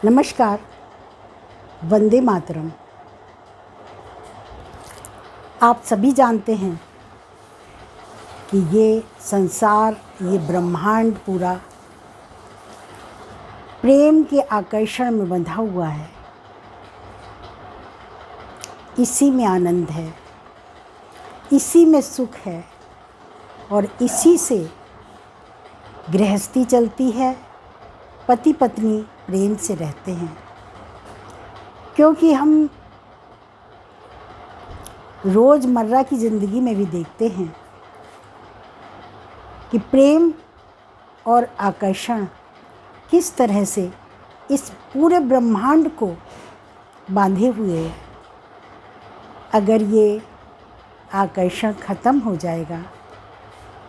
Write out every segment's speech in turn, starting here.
नमस्कार। वंदे मातरम। आप सभी जानते हैं कि ये संसार, ये ब्रह्मांड पूरा प्रेम के आकर्षण में बंधा हुआ है। इसी में आनंद है, इसी में सुख है और इसी से गृहस्थी चलती है। पति पत्नी प्रेम से रहते हैं, क्योंकि हम रोज़मर्रा की ज़िंदगी में भी देखते हैं कि प्रेम और आकर्षण किस तरह से इस पूरे ब्रह्मांड को बांधे हुए है। अगर ये आकर्षण ख़त्म हो जाएगा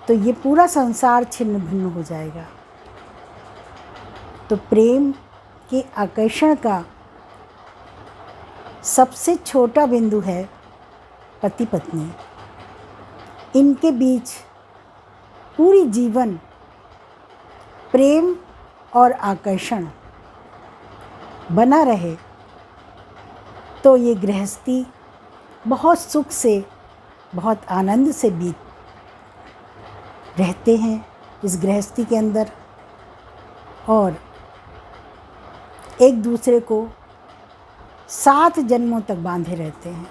तो ये पूरा संसार छिन्न भिन्न हो जाएगा। तो प्रेम के आकर्षण का सबसे छोटा बिंदु है पति पत्नी। इनके बीच पूरी जीवन प्रेम और आकर्षण बना रहे तो ये गृहस्थी बहुत सुख से, बहुत आनंद से बीत रहते हैं इस गृहस्थी के अंदर, और एक दूसरे को 7 जन्मों तक बांधे रहते हैं।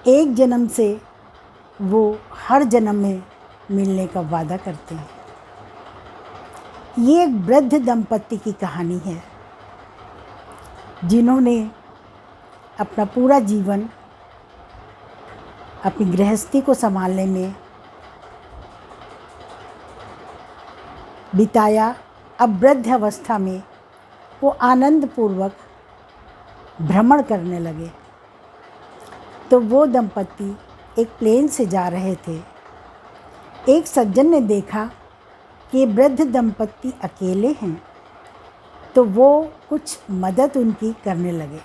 एक जन्म से वो हर जन्म में मिलने का वादा करते हैं। ये एक वृद्ध दंपत्ति की कहानी है जिन्होंने अपना पूरा जीवन अपनी गृहस्थी को संभालने में बिताया। अब वृद्ध अवस्था में वो आनंदपूर्वक भ्रमण करने लगे। तो वो दंपत्ति एक प्लेन से जा रहे थे। एक सज्जन ने देखा कि वृद्ध दंपत्ति अकेले हैं, तो वो कुछ मदद उनकी करने लगे।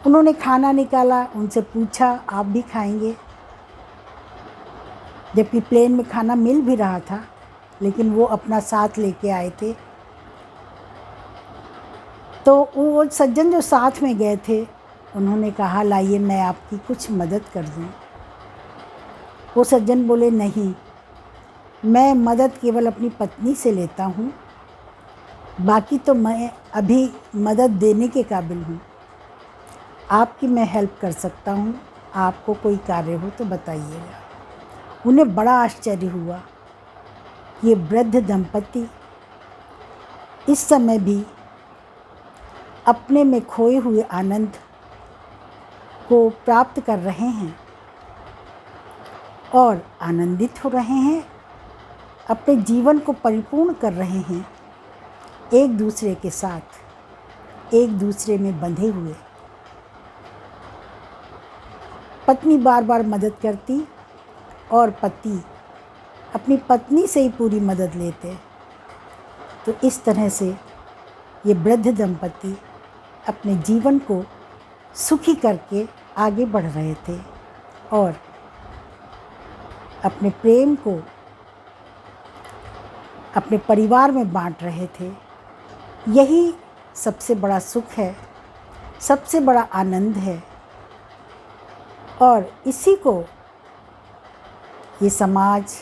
उन्होंने खाना निकाला, उनसे पूछा आप भी खाएंगे, जबकि प्लेन में खाना मिल भी रहा था, लेकिन वो अपना साथ लेके आए थे। तो वो सज्जन जो साथ में गए थे उन्होंने कहा लाइए मैं आपकी कुछ मदद कर दूं। वो सज्जन बोले नहीं, मैं मदद केवल अपनी पत्नी से लेता हूँ, बाकी तो मैं अभी मदद देने के काबिल हूँ। आपकी मैं हेल्प कर सकता हूँ, आपको कोई कार्य हो तो बताइएगा। उन्हें बड़ा आश्चर्य हुआ। ये वृद्ध दंपत्ति इस समय भी अपने में खोए हुए आनंद को प्राप्त कर रहे हैं और आनंदित हो रहे हैं, अपने जीवन को परिपूर्ण कर रहे हैं, एक दूसरे के साथ, एक दूसरे में बंधे हुए। पत्नी बार बार मदद करती और पति अपनी पत्नी से ही पूरी मदद लेते। तो इस तरह से ये वृद्ध दंपत्ति अपने जीवन को सुखी करके आगे बढ़ रहे थे और अपने प्रेम को अपने परिवार में बांट रहे थे। यही सबसे बड़ा सुख है, सबसे बड़ा आनंद है, और इसी को ये समाज,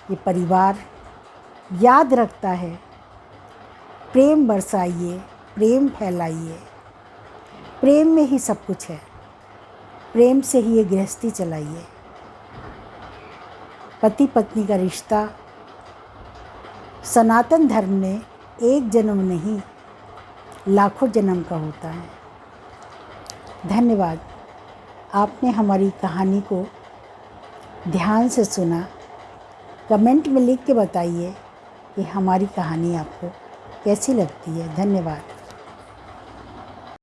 ये परिवार याद रखता है। प्रेम बरसाइए, प्रेम फैलाइए, प्रेम में ही सब कुछ है, प्रेम से ही ये गृहस्थी चलाइए। पति पत्नी का रिश्ता सनातन धर्म में एक जन्म नहीं, लाखों जन्म का होता है। धन्यवाद। आपने हमारी कहानी को ध्यान से सुना। कमेंट में लिख के बताइए कि हमारी कहानी आपको कैसी लगती है। धन्यवाद।